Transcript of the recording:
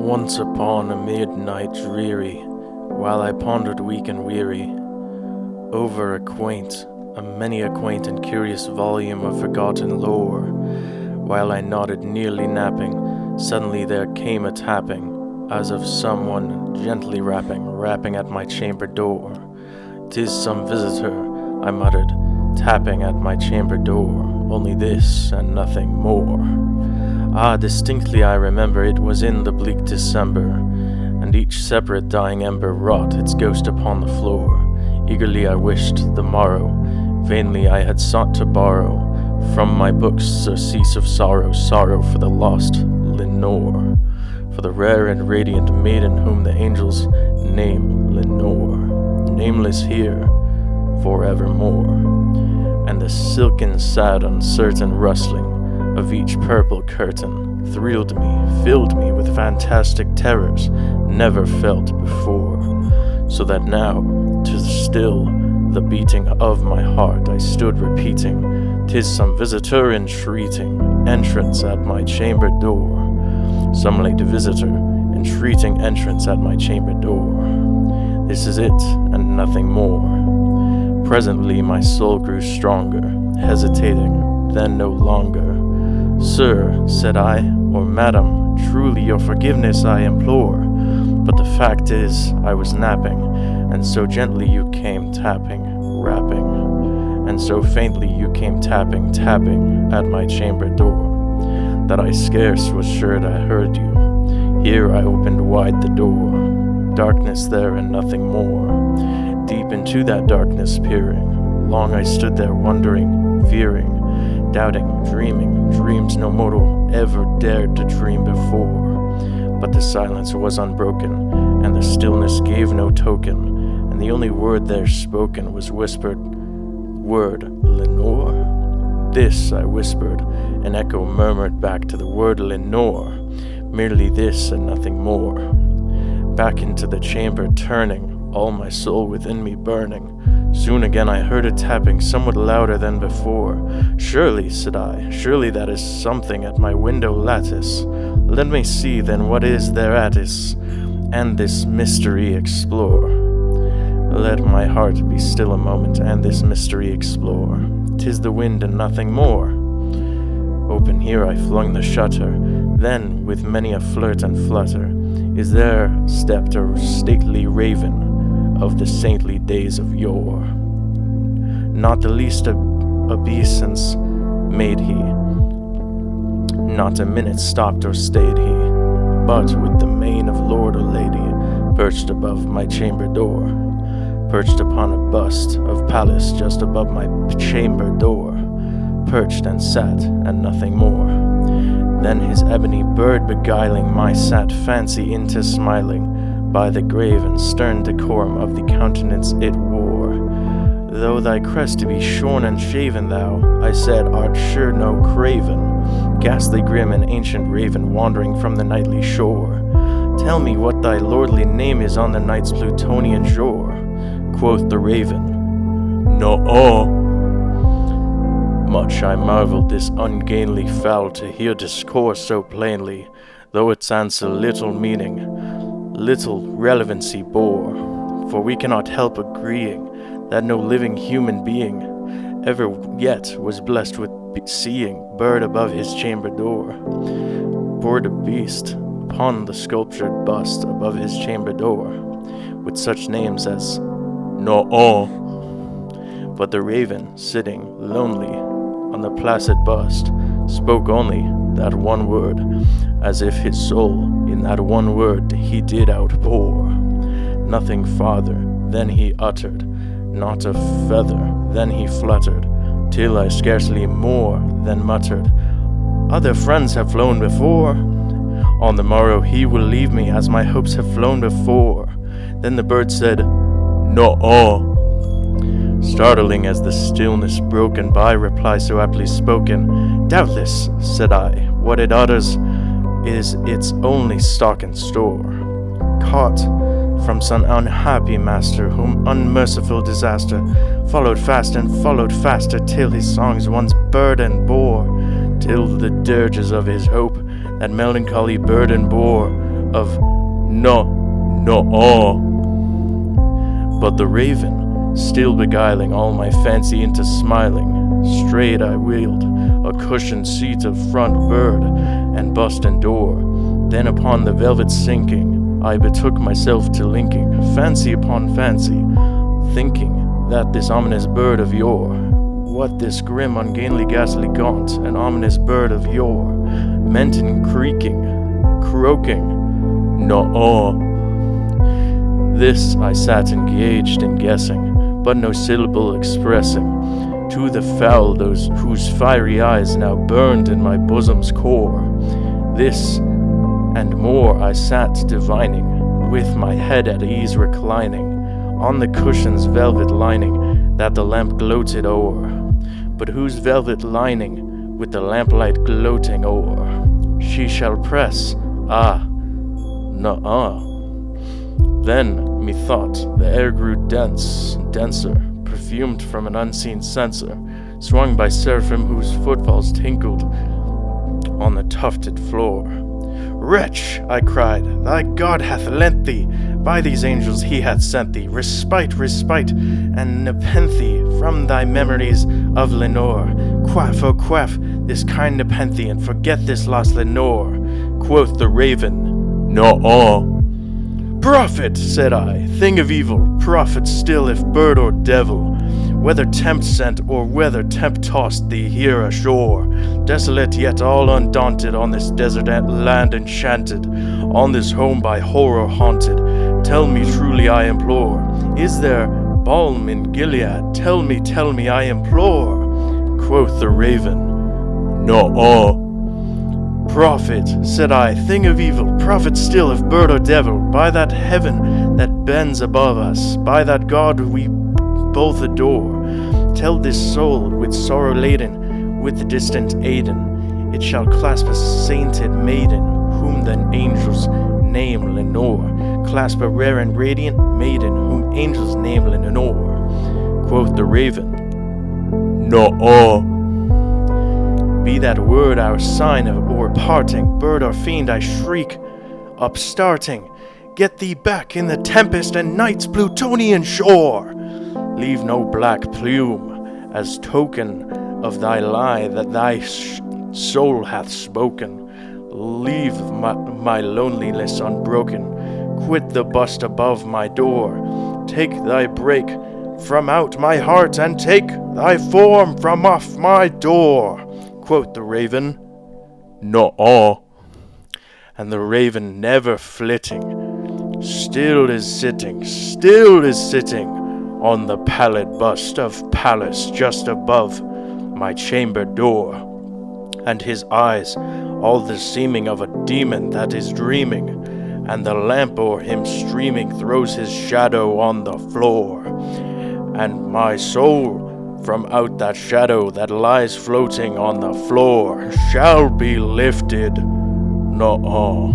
Once upon a midnight dreary, while I pondered weak and weary over a many a quaint and curious volume of forgotten lore, while I nodded nearly napping, suddenly there came a tapping, as of someone gently rapping at my chamber door. "'Tis some visitor," I muttered, tapping at my chamber door, only this and nothing more. Ah, distinctly I remember it was in the bleak December, and each separate dying ember wrought its ghost upon the floor. Eagerly I wished the morrow, vainly I had sought to borrow from my books surcease of sorrow for the lost Lenore, for the rare and radiant maiden whom the angels name Lenore, nameless here forevermore. And the silken, sad, uncertain rustling of each purple curtain thrilled me, filled me with fantastic terrors never felt before, so that now, to still the beating of my heart, I stood repeating, "'Tis some visitor entreating entrance at my chamber door." Some late visitor entreating entrance at my chamber door. This is it, and nothing more. Presently my soul grew stronger, hesitating, then no longer. "Sir," said I, "or madam, truly your forgiveness I implore. But the fact is, I was napping, and so gently you came tapping, rapping, and so faintly you came tapping at my chamber door, that I scarce was sure I heard you. Here I opened wide the door, darkness there and nothing more. Deep into that darkness peering, long I stood there wondering, fearing, doubting, dreaming, dreams no mortal ever dared to dream before. But the silence was unbroken, and the stillness gave no token, and the only word there spoken was whispered word, Lenore. This I whispered, an echo murmured back to the word Lenore, merely this and nothing more. Back into the chamber turning, all my soul within me burning. Soon again I heard a tapping somewhat louder than before. "Surely," said I, "surely that is something at my window lattice. Let me see then what is thereat is, and this mystery explore. Let my heart be still a moment and this mystery explore. 'Tis the wind and nothing more." Open here I flung the shutter, then with many a flirt and flutter, is there stepped a stately raven of the saintly days of yore. Not the least obeisance made he, not a minute stopped or stayed he, but with the mien of lord or lady, perched above my chamber door, perched upon a bust of Pallas just above my chamber door, perched and sat and nothing more. Then his ebony bird beguiling my sad fancy into smiling, by the grave and stern decorum of the countenance it wore. "Though thy crest be shorn and shaven, thou," I said, "art sure no craven, ghastly grim and ancient raven wandering from the nightly shore. Tell me what thy lordly name is on the night's Plutonian shore." Quoth the raven, "No-oh." Much I marveled this ungainly fowl to hear discourse so plainly, though its answer little meaning, little relevancy bore, for we cannot help agreeing that no living human being ever yet was blessed with seeing bird above his chamber door, bird a beast upon the sculptured bust above his chamber door, with such names as No-oh. But the raven, sitting lonely on the placid bust, spoke only that one word, as if his soul in that one word he did outpour. Nothing farther than he uttered, not a feather then he fluttered, till I scarcely more than muttered, "Other friends have flown before. On the morrow he will leave me as my hopes have flown before." Then the bird said, "No-oh." Startling as the stillness broken by reply so aptly spoken, "Doubtless," said I, "what it utters is its only stock and store, caught from some unhappy master whom unmerciful disaster followed fast and followed faster, till his songs once burden bore, till the dirges of his hope that melancholy burden bore of no. But the raven, still beguiling all my fancy into smiling, straight I wheeled a cushioned seat of front bird and bust-in door. Then upon the velvet sinking, I betook myself to linking fancy upon fancy, thinking that this ominous bird of yore, what this grim, ungainly, ghastly, gaunt, and ominous bird of yore, meant in creaking, croaking, no. This I sat engaged in guessing, but no syllable expressing to the fowl those whose fiery eyes now burned in my bosom's core. This and more I sat divining, with my head at ease reclining on the cushion's velvet lining that the lamp gloated o'er, but whose velvet lining with the lamplight gloating o'er she shall press, nuh-uh. Then, methought, the air grew denser, perfumed from an unseen censer, swung by seraphim whose footfalls tinkled on the tufted floor. Wretch, I cried, thy God hath lent thee, by these angels he hath sent thee, respite, and nepenthe from thy memories of Lenore. Quaff, oh quaff, this kind nepenthe, and forget this lost Lenore. Quoth the raven, no. Prophet, said I, thing of evil, prophet still if bird or devil, whether tempt sent or whether tempt tossed thee here ashore, desolate yet all undaunted on this desert land enchanted, on this home by horror haunted, tell me truly I implore, is there balm in Gilead? Tell me I implore. Quoth the raven, no. Prophet, said I, thing of evil, prophet still if bird or devil, by that heaven that bends above us, by that God we both adore, tell this soul with sorrow laden, with the distant Aden, it shall clasp a sainted maiden, whom the angels name Lenore, clasp a rare and radiant maiden, whom angels name Lenore. Quoth the raven, no. Be that word our sign or parting, bird or fiend I shriek, upstarting, get thee back in the tempest and night's Plutonian shore. Leave no black plume as token of thy lie that thy soul hath spoken. Leave my loneliness unbroken, quit the bust above my door, take thy break from out my heart and take thy form from off my door. Quoth the raven, no. And the raven never flitting, still is sitting on the pallid bust of Pallas just above my chamber door, and his eyes all the seeming of a demon that is dreaming, and the lamp o'er him streaming throws his shadow on the floor, and my soul from out that shadow that lies floating on the floor shall be lifted, no.